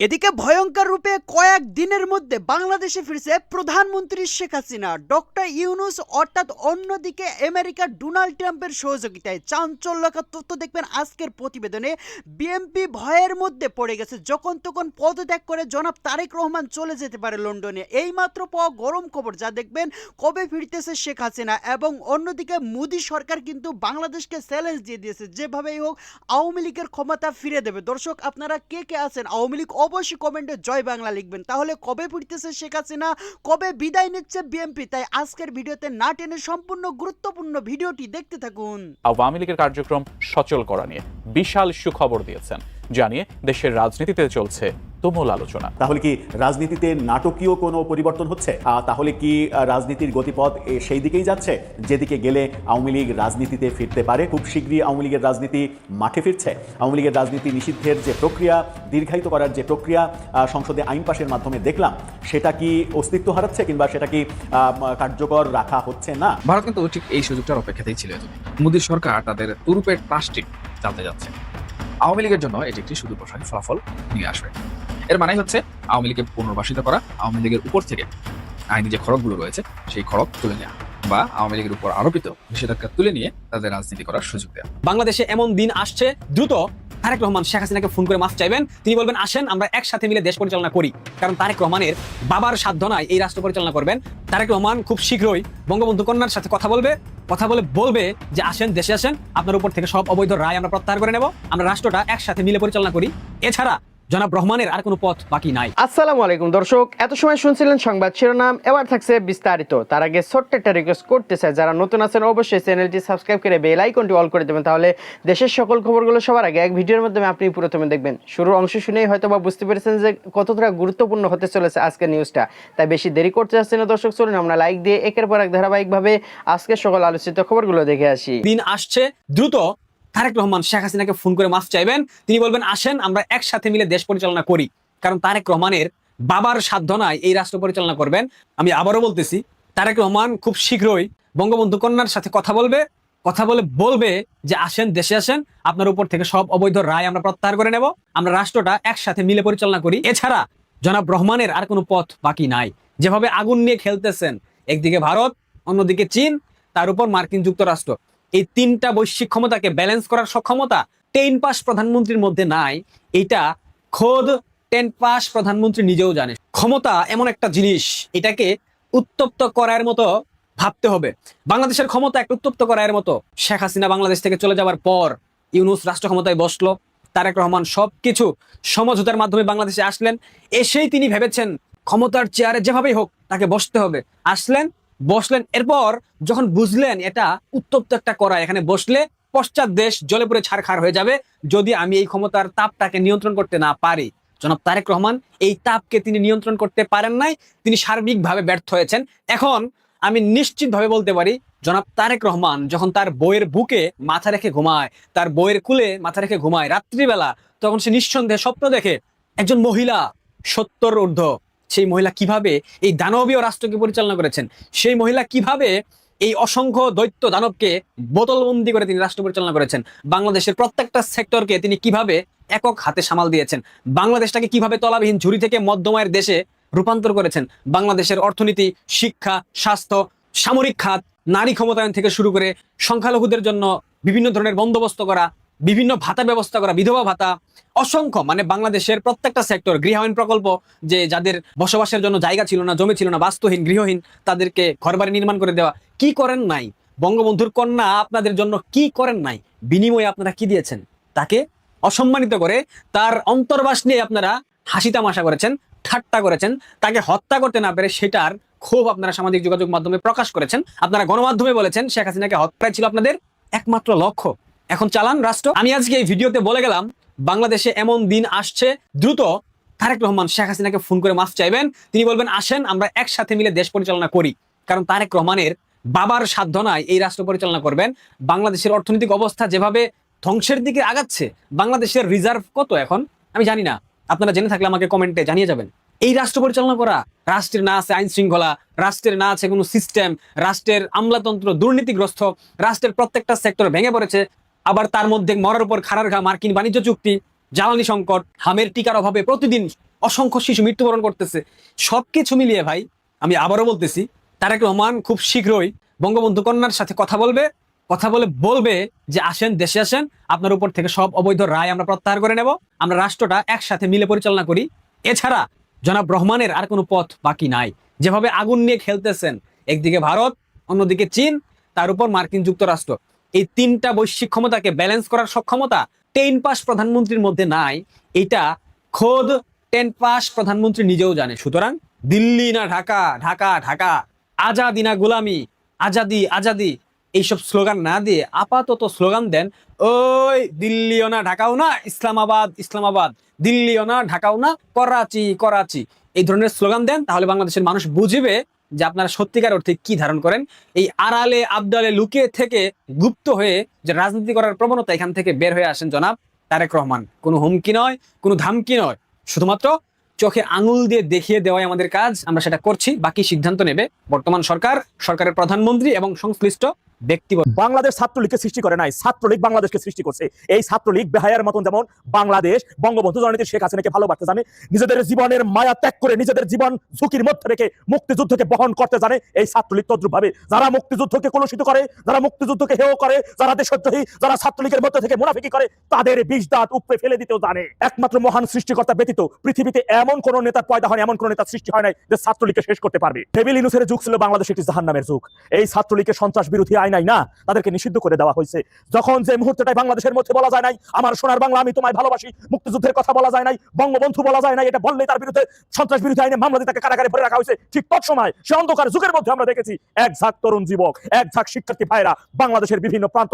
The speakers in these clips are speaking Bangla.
এদিকে ভয়ঙ্কর রূপে কয়েক দিনের মধ্যে বাংলাদেশে ফিরছে প্রধানমন্ত্রী শেখ হাসিনা। ডক্টর ইউনূস অর্থাৎ অন্যদিকে আমেরিকার ডোনাল্ড ট্রাম্পের সহযোগিতায় চাঞ্চল্যকর তথ্য দেখবেন আজকের প্রতিবেদনে। বিএনপি ভয়ের মধ্যে পড়ে গেছে, যখন তখন পদত্যাগ করে জনাব তারেক রহমান চলে যেতে পারে লন্ডনে। এইমাত্র পাওয়া গরম খবর যা দেখবেন কবে ফিরতেছে শেখ হাসিনা। এবং অন্যদিকে মোদী সরকার কিন্তু বাংলাদেশকে চ্যালেঞ্জ দিয়ে দিয়েছে, যেভাবেই হোক আওয়ামী লীগের ক্ষমতা ফিরে দেবে। দর্শক, আপনারা কে কে আছেন আওয়ামী লীগ অবশ্যই কমেন্টে জয় বাংলা লিখবেন। তাহলে কবে ফিরতেছে শেখ হাসিনা, কবে বিদায় নিচ্ছে বিএনপি, তাই আজকের ভিডিওতে না টেনে সম্পূর্ণ গুরুত্বপূর্ণ ভিডিওটি দেখতে থাকুন। আওয়ামী লীগের কার্যক্রম সচল করা নিয়ে বিশাল সুখবর দিয়েছেন, জানিয়ে দেশের রাজনীতিতে চলছে তুমুল আলোচনা। তাহলে কি রাজনীতিতে নাটকীয় কোনো পরিবর্তন হচ্ছে? তাহলে কি রাজনীতির গতিপথ সেই দিকেই যাচ্ছে যেদিকে গেলে আওয়ামী লীগ রাজনীতিতে ফিরতে পারে? খুব শীঘ্রই আওয়ামী লীগের রাজনীতি মাঠে ফিরছে। আওয়ামী লীগের রাজনীতি নিষিদ্ধের যে প্রক্রিয়া, দীর্ঘায়িত করার যে প্রক্রিয়া সংসদে আইন পাশের মাধ্যমে দেখলাম, সেটা কি অস্তিত্ব হারাচ্ছে কিংবা সেটা কি কার্যকর রাখা হচ্ছে না? ভারত কিন্তু ঠিক এই সুযোগটার অপেক্ষাতেই ছিল। মোদী সরকার তাদের তুরুপের প্লাস্টিক চালতে যাচ্ছে। আওয়ামী লীগের জন্য এটি একটি সুদূরপ্রসারী ফলাফল নিয়ে আসবে। এর মানে হচ্ছে আওয়ামী লীগকে পুনর্বাসিত করা, আওয়ামী লীগের উপর থেকে আইনি যে খড়গগুলো রয়েছে সেই খড়গ তুলে নেওয়া, বা আওয়ামী লীগের উপর আরোপিত নিষেধাজ্ঞা তুলে নিয়ে তাদের রাজনীতি করার সুযোগ দেওয়া। বাংলাদেশে এমন দিন আসছে, দ্রুত তারেক রহমান শেখ হাসিনাকে ফোন করে মাফ চাইবেন। তিনি বলবেন, আসেন আমরা একসাথে মিলে দেশ পরিচালনা করি। কারণ তারেক রহমানের বাবার সাধ্য নাই এই রাষ্ট্র পরিচালনা করবেন। তারেক রহমান খুব শীঘ্রই বঙ্গবন্ধু কন্যার সাথে কথা বলে বলবে যে আসেন, দেশে আসেন, আপনার উপর থেকে সব অবৈধ রায় আমরা প্রত্যাহার করে নেব, আমরা রাষ্ট্রটা একসাথে মিলে পরিচালনা করি। এছাড়া জনাব রহমানের আর কোনো পথ বাকি নাই। আসসালামু আলাইকুম দর্শক, এত সময় শুনছিলেন সংবাদ শিরোনাম, এবার থাকছে বিস্তারিত। তার আগে ছোট্ট একটা রিকোয়েস্ট করতে চাই, যারা নতুন আছেন অবশ্যই চ্যানেলটি সাবস্ক্রাইব করে বেল আইকনটি অল করে দেবেন, তাহলে দেশের সকল খবরগুলো সবার আগে এক ভিডিওর মাধ্যমে আপনি প্রথমে দেখবেন। শুরুর অংশ শুনেই হয়তো বা বুঝতে পেরেছেন যে কতটা গুরুত্বপূর্ণ হতে চলেছে আজকের নিউজটা। তাই বেশি দেরি করতে যাচ্ছে না দর্শক, চলুন আমরা লাইক দিয়ে একের পর এক ধারাবাহিকভাবে আজকের সকল আলোচিত খবরগুলো দেখে আসি। দিন আসছে, দ্রুত তারেক রহমান শেখ হাসিনাকে ফোন করে মাফ চাইবেন। তিনি বলবেন, আসেন আমরা একসাথে মিলে দেশ পরিচালনা করি। কারণ তারেক রহমানের বাবার সাধ্য নাই এই রাষ্ট্র পরিচালনা করবেন। আমি আবারও বলতেছি, তারেক রহমান খুব শীঘ্রই বঙ্গবন্ধু কন্যার সাথে কথা বলে বলবে যে আসেন, দেশে আসেন, আপনার উপর থেকে সব অবৈধ রায় আমরা প্রত্যাহার করে নেব, আমরা রাষ্ট্রটা একসাথে মিলে পরিচালনা করি। এছাড়া জনাব রহমানের আর কোনো পথ বাকি নাই। যেভাবে আগুন নিয়ে খেলতেছেন, একদিকে ভারত, অন্যদিকে চীন, তার উপর মার্কিন যুক্তরাষ্ট্র, এই তিনটা বৈশ্বিক ক্ষমতাকে ব্যালেন্স করার সক্ষমতা 10 পাস প্রধানমন্ত্রীর মধ্যে নাই। এটা খোদ 10 পাস প্রধানমন্ত্রী নিজেও জানে। ক্ষমতা এমন একটা জিনিস, এটাকে উত্তপ্ত করার মতো ভাবতে হবে। বাংলাদেশের ক্ষমতা একটা উত্তপ্ত করার মতো। শেখ হাসিনা বাংলাদেশ থেকে চলে যাওয়ার পর ইউনূস রাষ্ট্র ক্ষমতায় বসলো, তারেক রহমান সবকিছু সমঝোতার মাধ্যমে বাংলাদেশে আসলেন। এসেই তিনি ভেবেছেন ক্ষমতার চেয়ারে যেভাবেই হোক তাকে বসতে হবে। বসলেন। এরপর যখন বুঝলেন এটা উত্তপ্ত একটা করা, এখানে বসলে পশ্চাৎ দেশ জ্বলে পুড়ে ছারখার হয়ে যাবে যদি আমি এই ক্ষমতার তাপটাকে নিয়ন্ত্রণ করতে না পারি। জনাব তারেক রহমান এই তাপকে তিনি নিয়ন্ত্রণ করতে পারেন নাই, তিনি সার্বিকভাবে ব্যর্থ হয়েছেন। এখন আমি নিশ্চিতভাবে বলতে পারি, জনাব তারেক রহমান যখন তার বইয়ের বুকে মাথা রেখে ঘুমায়, তার বইয়ের কুলে মাথা রেখে ঘুমায় রাত্রিবেলা, তখন সে নিঃসন্দেহে স্বপ্ন দেখে একজন মহিলা 70 ঊর্ধ্ব, সেই মহিলা কিভাবে এই দানবীয় রাষ্ট্রকে পরিচালনা করেছেন, সেই মহিলা কিভাবে এই অসংখ্য দৈত্য দানবকে বোতলবন্দি করে তিনি রাষ্ট্র পরিচালনা করেছেন, বাংলাদেশের প্রত্যেকটা সেক্টরকে তিনি কিভাবে একক হাতে সামাল দিয়েছেন, বাংলাদেশটাকে কিভাবে তলাবিহীন ঝুড়ি থেকে মধ্যময়ের দেশে রূপান্তর করেছেন, বাংলাদেশের অর্থনীতি, শিক্ষা, স্বাস্থ্য, সামরিক খাত, নারী ক্ষমতায়ন থেকে শুরু করে সংখ্যালঘুদের জন্য বিভিন্ন ধরনের বন্দোবস্ত করা, বিভিন্ন ভাতা ব্যবস্থা করা, বিধবা ভাতা, অসংখ্য, মানে বাংলাদেশের প্রত্যেকটা সেক্টর, গৃহায়ন প্রকল্প, যে যাদের বসবাসের জন্য জায়গা ছিল না, জমি ছিল না, বাস্তুহীন, গৃহহীন, তাদেরকে ঘরবাড়ি নির্মাণ করে দেওয়া। কি করেন নাই? বঙ্গবন্ধুর কন্যা আপনাদের জন্য কি করেন নাই? বিনিময়ে আপনারা কি দিয়েছেন? তাকে অসম্মানিত করে তার অন্তর্বাস নিয়ে আপনারা হাসি তামাশা করেছেন, ঠাট্টা করেছেন। তাকে হত্যা করতে না পেরে সেটার ক্ষোভ আপনারা সামাজিক যোগাযোগ মাধ্যমে প্রকাশ করেছেন। আপনারা গণমাধ্যমে বলেছেন শেখ হাসিনাকে হত্যাই ছিল আপনাদের একমাত্র লক্ষ্য। এখন চালান রাষ্ট্র। আমি আজকে এই ভিডিওতে বলে গেলাম, বাংলাদেশে এমন দিন আসছে, দ্রুত তারেক রহমান শেখ হাসিনাকে ফোন করে মাফ চাইবেন। তিনি বলবেন, আসেন আমরা একসাথে মিলে দেশ পরিচালনা করি। কারণ তারেক রহমানের বাবার সাধ্য নাই এই রাষ্ট্র পরিচালনা করবেন। বাংলাদেশের অর্থনৈতিক অবস্থা যেভাবে ধ্বংসের দিকে আগাচ্ছে, বাংলাদেশের রিজার্ভ কত এখন আমি জানি না, আপনারা জেনে থাকলে আমাকে কমেন্টে জানিয়ে যাবেন। এই রাষ্ট্র পরিচালনা করা, রাষ্ট্রের না আছে আইন শৃঙ্খলা, রাষ্ট্রের না আছে কোনো সিস্টেম, রাষ্ট্রের আমলাতন্ত্র দুর্নীতিগ্রস্ত, রাষ্ট্রের প্রত্যেকটা সেক্টর ভেঙে পড়েছে। আবার তার মধ্যে মরার উপর খাড়ার ঘা মার্কিন বাণিজ্য চুক্তি, জ্বালানি সংকট, হামের টিকার অভাবে প্রতিদিন অসংখ্য শিশু মৃত্যুবরণ করতেছে। সবকিছু মিলিয়ে ভাই আমি আবারও বলতেছি, তারেক রহমান খুব শীঘ্রই বঙ্গবন্ধু কন্যার সাথে কথা বলবে যে আসেন, দেশে আসেন, আপনার উপর থেকে সব অবৈধ রায় আমরা প্রত্যাহার করে নেব, আমরা রাষ্ট্রটা একসাথে মিলে পরিচালনা করি। এছাড়া জনাব রহমানের আর কোনো পথ বাকি নাই। যেভাবে আগুন নিয়ে খেলতেছেন, একদিকে ভারত, অন্যদিকে চীন, তার উপর মার্কিন যুক্তরাষ্ট্র, এই তিনটা বৈশ্বিক ক্ষমতাকে ব্যালেন্স করার সক্ষমতা 10 পাস প্রধানমন্ত্রীর মধ্যে নাই। এটা খোদ 10 পাস প্রধানমন্ত্রী নিজেও জানে। সুতরাং দিল্লি না ঢাকা, ঢাকা ঢাকা, আজাদি না গোলামি, আজাদি আজাদি, এইসব স্লোগান না দিয়ে আপাতত স্লোগান দেন, ওই দিল্লিও না ঢাকাও না, ইসলামাবাদ ইসলামাবাদ, দিল্লিও না ঢাকাও না, করাচি করাচি, এই ধরনের স্লোগান দেন। তাহলে বাংলাদেশের মানুষ বুঝবে যে আপনারা সত্যিকার অর্থে কি ধারণ করেন। এই আড়ালে আবডালে লুকিয়ে থেকে গুপ্ত হয়ে যে রাজনীতি করার প্রবণতা, এখান থেকে বের হয়ে আসেন জনাব তারেক রহমান। কোনো হুমকি নয়, কোনো ধামকি নয়, শুধুমাত্র চোখে আঙুল দিয়ে দেখিয়ে দেওয়াই আমাদের কাজ। আমরা সেটা করছি, বাকি সিদ্ধান্ত নেবে বর্তমান সরকার, সরকারের প্রধানমন্ত্রী এবং সংশ্লিষ্ট ব্যক্তিবর্গ। বাংলাদেশ ছাত্রলীগকে সৃষ্টি করে নাই, ছাত্রলীগ বাংলাদেশকে সৃষ্টি করছে। এই ছাত্রলীগ বেহায়ার মতন যেমন বাংলাদেশ বঙ্গবন্ধু জননেত্রী শেখ হাসিনাকে ভালোবাসতে জানে, নিজেদের জীবনের মায়া ত্যাগ করে নিজেদের জীবন ঝুঁকির মধ্যে রেখে মুক্তিযুদ্ধকে বহন করতে জানে এই ছাত্রলীগ তদ্রুপ ভাবে। যারা মুক্তিযুদ্ধকে কলুষিত করে, যারা মুক্তিযুদ্ধকে হেয় করে, যারা দেশদ্রোহী, যারা ছাত্রলীগের মধ্যে থেকে মুনাফিকি করে, তাদের বিষ দাঁত উপড়ে ফেলে দিতেও জানে। একমাত্র মহান সৃষ্টিকর্তা ব্যতীত পৃথিবীতে এমন কোন নেতা পয়দা হয়, এমন কোন নেতা সৃষ্টি হয় নাই যে ছাত্রলীগকে শেষ করতে পারবে। টেবিল ইউনুসের যুগ ছিল বাংলাদেশ একটি জাহান্নামের যুগ। এই ছাত্রলীগের সন্ত্রাস বিরোধী আইন নাই না, তাদেরকে নিষিদ্ধ করে দেওয়া হয়েছে। যখন যে মুহূর্তটাই বাংলাদেশের মধ্যে বলা যায় নাই আমার সোনার বাংলা, আমি তোমায় ভালোবাসি, মুক্তিযুদ্ধের কথা বলা যায় নাই, বঙ্গবন্ধু বলা যায় নাই, এটা বললে তার বিরুদ্ধে সন্ত্রাস বিরোধী আইনে মামলা দিয়ে তাকে কারাগারে ভরে রাখা হয়েছে। ঠিক তৎ সময় সে অন্ধকার যুগের মধ্যে আমরা দেখেছি এক ঝাঁক তরুণ যুবক, এক ঝাঁক শিক্ষার্থী ভাইরা বাংলাদেশের বিভিন্ন প্রান্ত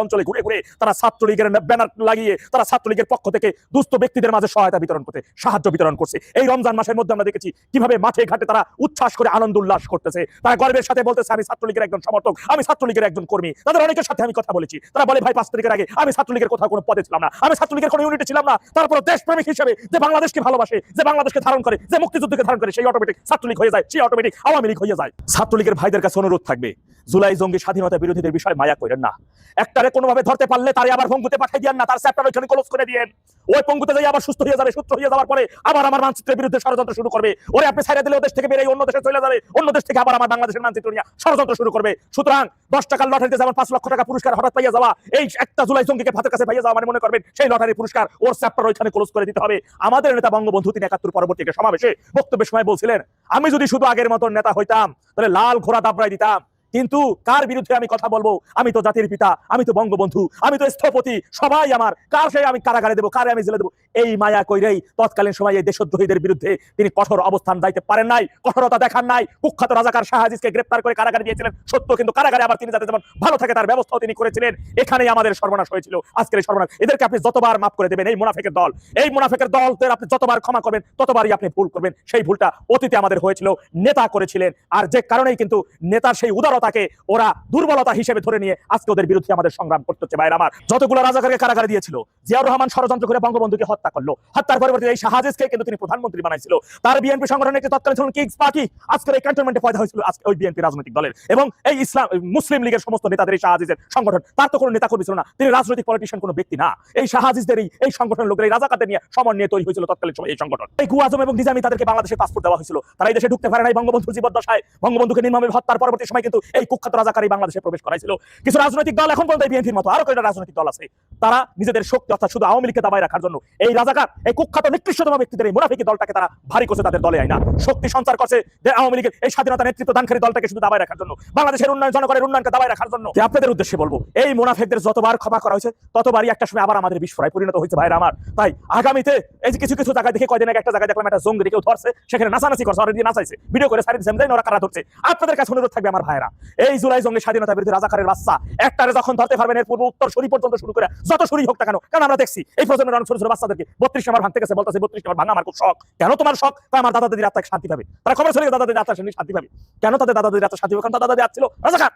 অঞ্চলে ঘুরে ঘুরে তারা ছাত্রলীগের ব্যানার লাগিয়ে তারা ছাত্রলীগের পক্ষ থেকে দুস্থ ব্যক্তিদের মাঝে সহায়তা বিতরণ করতে, সাহায্য বিতরণ করছে। এই রমজান মাসের মধ্যে আমরা দেখেছি কিভাবে মাঠে ঘাটে তারা উচ্ছ্বাস করে আনন্দ উল্লাস করতেছে। তারা গর্বের সাথে বলতেছে আমি ছাত্রলীগের একজন সমর্থক, আমি ছাত্রলীগের একজন কর্মী। তাদের অনেকের সাথে আমি কথা বলেছি, তারা বলে ভাই 5 তারিখের আগে আমি ছাত্রলীগের কোথাও কোনো পদে ছিলাম না, আমি ছাত্রলীগের কোনো ইউনিটে ছিলাম না, তারপর দেশপ্রেমিক হিসেবে যে বাংলাদেশকে ভালোবাসে, যে বাংলাদেশকে ধারণ করে, যে মুক্তিযুদ্ধকে ধারণ করে, সেই অটোমেটিক ছাত্রলীগ হয়ে যায়, সেই অটোমেটিক আওয়ামী লীগ হয়ে যায়। ছাত্রলীগের ভাইদের কাছে অনুরোধ থাকবে, জুলাই জঙ্গি স্বাধীনতা বিরোধীদের বিষয় মায়া করেন না। একটারে কোনোভাবে ধরতে পারলে তারে আবার পঙ্গুতে পাঠিয়ে দিয়েন না, তার চ্যাপ্টার ওইখানে ক্লোজ করে দিয়েন। ওই পঙ্গুতে যাই আবার সুস্থ হয়ে যাবে, সুস্থ হয়ে যাওয়ার পরে আবার আমার মানচিত্রের বিরুদ্ধে ষড়যন্ত্র শুরু করবে। ওরে আপনি ছাইড়া দিলে ও দেশ থেকে বেরিয়ে অন্য দেশে চলে যাবে, অন্য দেশ থেকে আবার আমার বাংলাদেশের মানচিত্র নিয়ে ষড়যন্ত্র শুরু করবে। সুতরাং 10 টাকার লটারিতে যেমন 5 লক্ষ টাকা পুরস্কার হঠাৎ পাইয়া যাওয়া, এই একটা জুলাই জঙ্গিকে ভাতের কাছে পাইয়া যাওয়া মানে মনে করবেন সেই লটারি পুরস্কার ওর চ্যাপ্টার ওইখানে ক্লোজ করে দিতে হবে। আমাদের নেতা বঙ্গবন্ধু 371 পরবর্তী একটা সমাবেশে বক্তব্যের সময় বলছিলেন, আমি যদি শুধু আগের মতন নেতা হইতাম তাহলে লাল ঘোড়া দাবড়াই দিতাম, কিন্তু কার বিরুদ্ধে আমি কথা বলবো? আমি তো জাতির পিতা, আমি তো বঙ্গবন্ধু, আমি তো স্থপতি, সবাই আমার, কার সে আমি কারাগারে দেবো, কারে আমি জেলে দেবো? এই মায়া কইরেই তৎকালীন সময়ে এই দেশদ্রোহীদের বিরুদ্ধে তিনি কঠোর অবস্থান যাইতে পারেন নাই, কঠোরতা দেখান নাই। কুখ্যাত রাজাকার শাহ আজিজকে গ্রেফতার করে কারাগারে দিয়েছিলেন সত্য, কিন্তু কারাগারে আবার তিনি যাতে যেমন ভালো থাকে তার ব্যবস্থাও তিনি করেছিলেন। এখানেই আমাদের সর্বনাশ হয়েছিল, আজকের এই সর্বনাশ। এদেরকে আপনি যতবার মাফ করে দেবেন, এই মুনাফিকের দল, এই মুনাফিকের দলদের আপনি যতবার ক্ষমা করবেন ততবারই আপনি ভুল করবেন। সেই ভুলটা অতীতে আমাদের হয়েছিল, নেতা করেছিলেন, আর যে কারণেই কিন্তু নেতার সেই উদারতাকে ওরা দুর্বলতা হিসেবে ধরে নিয়ে আজকে ওদের বিরুদ্ধে আমাদের সংগ্রাম করতে হচ্ছে। ভাইরা আমার, যতগুলো রাজাকারকে কারাগারে দিয়েছিল, জিয়াউর রহমান ষড়যন্ত্র করে বঙ্গবন্ধুকে হত্যা করলো, হত্যার পরবর্তীতে এই শাহ আজিজকে কিন্তু তিনি প্রধানমন্ত্রী বানাইছিল। তার বিএনপি সংগঠনের একটি তৎকালীন ছিলেন কিংস পার্টি, আজকের এই ক্যান্টনমেন্টে পয়দা হয়েছিল আজকে ওই বিএনপি রাজনৈতিক দলের এবং এই ইসলাম মুসলিম লীগের সমস্ত নেতাদের এই শাহ আজিজের সংগঠন। তার তো কোনো নেতা কর্মী ছিল না, তিনি রাজনৈতিক পলিটিশিয়ান, কোনো ব্যক্তি না। এই শাহ আজিজদের এই সংগঠনের লোকের, এই রাজাকারদের নিয়ে সমন্বয়ে তৈরি হয়েছিল তৎকালীন সময় এই সংগঠন। এই গুয়াজম এবং নিজামী তাদেরকে বাংলাদেশে পাসপোর্ট দেওয়া হয়েছিল, তারা এই দেশে ঢুকতে পারে নাই বঙ্গবন্ধুর জীবদ্দশায়। বঙ্গবন্ধুকে নির্মমভাবে হত্যার পরবর্তী সময় কিন্তু এই কুখ্যাত রাজাকারী বাংলাদেশে প্রবেশ করাইছিল। কিছু রাজনৈতিক দল এখন পর্যন্ত বিএনপির মতো আরো কয়েকটা রাজনৈতিক দল আছে, তারা নিজেদের শক্তি অর্থাৎ শুধু আওয়ামী লীগকে দাবায় রাখার জন্য এই রাজাকার, এই কুখ্যাত নিকৃষ্টতম ব্যক্তিদের এই মুনাফিকি দলটাকে তারা ভারী করছে, তাদের দলে আইনা শক্তি সঞ্চার করছে যে আওয়ামী লীগের এই স্বাধীনতা নেতৃত্ব দানকারী দলটাকে শুধু দাবায় রাখার জন্য, বাংলাদেশের উন্নয়ন, জনগণের উন্নয়নকে দাবায় রাখার জন্য। আপনাদের উদ্দেশ্যে বলবো, এই মুনাফিকদের যতবার ক্ষমা করা হয়েছে ততবারই একটা সময় আবার আমাদের বিস্ফোরণে পরিণত হয়েছে। ভাইরা আমার, তাই আগামীতে এই যে কিছু কিছু জায়গায় দেখে, কয়দিন আগে একটা জায়গায় দেখলাম একটা জঙ্গি কেউ ধরছে, সেখানে নাচানাচি করছে, অলরেডি নাচাইছে, ভিডিও করে সারি দিয়েছে, ওরা কারা ধরছে। আপনাদের কাছে অনুরোধ থাকবে আমার ভাইরা, এই জুলাই জঙ্গি স্বাধীনতা বিরোধী রাজাকারের বাচ্চা একটারে যখন ধরতে পারবেন, এর পূর্ব উত্তর শরী পর্যন্ত শুরু করে যত শরী হোক না কেন, কারণ আমরা দেখছি এই প্রজন্মের অনেক ছোট ছোট বাচ্চাদেরকে 32 নম্বর ভাঙতে গেছে, বলতেছে 32 নম্বর ভাঙা আমার খুব শখ। কেন তোমার শখ? তাই আমার দাদা দাদির আত্মাকে শান্তি পাবে, তারা খবর চলে দাদা দাদির আত্মার শান্তি পাবে। কেন তাদের দাদা দাদির আত্মা শান্তি পাবে? কারণ দাদা দাদি ছিল রাজাকার,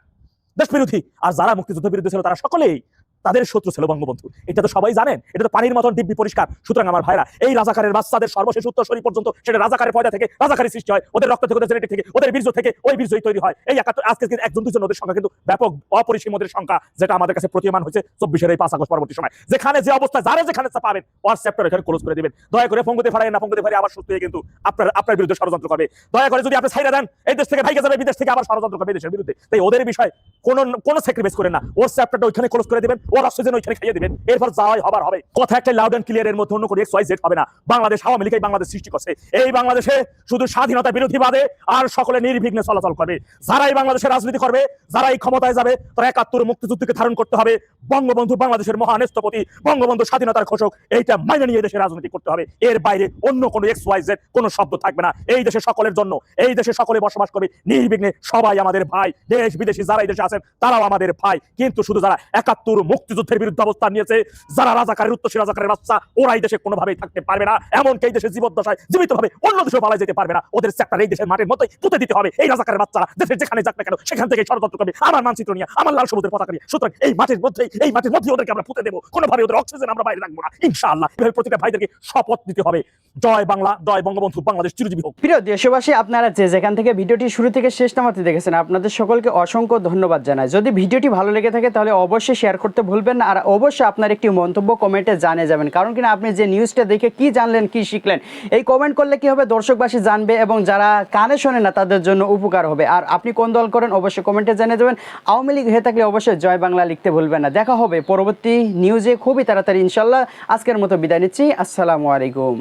দেশ বিরোধী। আর যারা মুক্তিযুদ্ধ বিরোধী ছিল তারা সকলেই তাদের শত্রু ছিল বঙ্গবন্ধু। এটা তো সবাই জানেন, এটা তো পানির মতন দিব্যি পরিষ্কার। সুতরাং আমার ভাইরা, এই রাজাকারের বাচ্চাদের সর্বশেষ উত্তরসূরি পর্যন্ত সেটা রাজাকারের পয়দা থেকে রাজাকারী সৃষ্টি হয়, ওদের রক্ত থেকে, ওদের জেনেটিক থেকে, ওদের বীর্য থেকে ওই বীর্যই তৈরি হয়। এই আজকে কিন্তু একজন দুজন ওদের সংখ্যা কিন্তু ব্যাপক অপরিসীম ওদের সংখ্যা, যেটা আমাদের কাছে প্রতীয়মান হয়েছে 24-এর এই 5 আগস্ট পরবর্তী সময়। যেখানে যে অবস্থা যারা যেখানে পাবেন হোয়াটসঅ্যাপটা এখানে ক্লোজ করে দিবেন। দয়া করে ফঙ্গুতে ফাড়াই না, ফঙ্গুতে ফাড়াই আবার সুস্থ হয়ে কিন্তু আপনার বিরুদ্ধে ষড়যন্ত্র করবে। দয়া করে যদি আপনি ছাইরা দেন, এই দেশ থেকে ভাইকে যাবে, বিদেশ থেকে আবার ষড়যন্ত্র করবে দেশের বিরুদ্ধে। তাই ওদের বিষয় কোন স্যাক্রিফাইস করেন না, ওর চ্যাপ্টারটা ওইখানে ক্লোজ করে দিবেন, ওর অক্সিজেন ওইখানে খাইয়ে দিবেন, এরপর যা হয় হবার হবে। কথা একটা লাউড এন্ড ক্লিয়ার, এর মধ্যে অন্য কোনো XYZ হবে না। বাংলাদেশ আওয়ামী লীগ বাংলাদেশ সৃষ্টি করছে, এই বাংলাদেশে শুধু স্বাধীনতা বিরোধী বাদে আর সকলে নির্বিঘ্নে চলাচল করবে। যারা এই বাংলাদেশের রাজনীতি করবে, যারা এই ক্ষমতায় যাবে, তারা 71 মুক্তিযুদ্ধকে ধারণ করতে হবে। বঙ্গবন্ধু বাংলাদেশের মহান স্থপতি, বঙ্গবন্ধু স্বাধীনতার ঘোষক, এইটা মাইনে নিয়ে দেশের রাজনীতি করতে হবে। এর বাইরে অন্য কোনো XYZ কোনো শব্দ থাকবে না। এই দেশে সকলের জন্য, এই দেশে সকলে বসবাস করবে নির্বিঘ্নে, সবাই আমাদের ভাই। দেশ বিদেশি যারা এই দেশে আছেন তারাও আমাদের ভাই। কিন্তু শুধু যারা 71 মুক্তিযুদ্ধের বিরুদ্ধে অবস্থান নিয়েছে, যারা রাজাকারের উত্তরসূরি রাজাকারের বাচ্চা, ওরা এই দেশে কোনোভাবেই থাকতে পারবে না। এমনকি এই দেশে জীবদ্দশায় জীবিতভাবে অন্য দেশে পালা যেতে পারবে না। ওদের সেক্টর এই দেশের মাঠের মতোই পুঁতে দিতে হবে। এই রাজাকারের বাচ্চারা দেশের যেখানে যাক না কেন সেখান থেকে ষড়যন্ত্র করবে আমার মানচিত্র নিয়ে, আমার লাল সবুজের পতাকা নিয়ে। সুতরাং এই মাঠের মধ্যে ওদেরকে আমরা পুঁতে দেবো, কোনোভাবে ওদের অক্সিজেন আমরা বাইরে রাখবো না ইনশাআল্লাহ। এভাবে প্রতিটা ভাইদেরকে শপথ নিতে হবে। জয় বাংলা, জয় বঙ্গবন্ধু, বাংলাদেশ চিরজীবী হোক। প্রিয় দেশবাসী, আপনারা যে যেখান থেকে ভিডিওটি শুরু থেকে শেষ নামাতে দেখেছেন, আপনাদের সকলকে অসংখ্য ধন্যবাদ জানাই। যদি ভিডিওটি ভালো লেগে থাকে তাহলে অবশ্যই শেয়ার করতে ভুলবেন না, আর অবশ্যই আপনার একটি মন্তব্য কমেন্টে জানিয়ে যাবেন। কারণ কিনা আপনি যে নিউজটা দেখে কি জানলেন, কি শিখলেন, এই কমেন্ট করলে কি হবে, দর্শকবাসী জানবে এবং যারা কানে শোনে না তাদের জন্য উপকার হবে। আর আপনি কোন দল করেন অবশ্যই কমেন্টে জানিয়ে দেবেন। আওয়ামী লীগ হয়ে থাকলে অবশ্যই জয় বাংলা লিখতে ভুলবেন না। দেখা হবে পরবর্তী নিউজে খুবই তাড়াতাড়ি ইনশাল্লাহ। আজকের মতো বিদায় নিচ্ছি, আসসালামু আলাইকুম।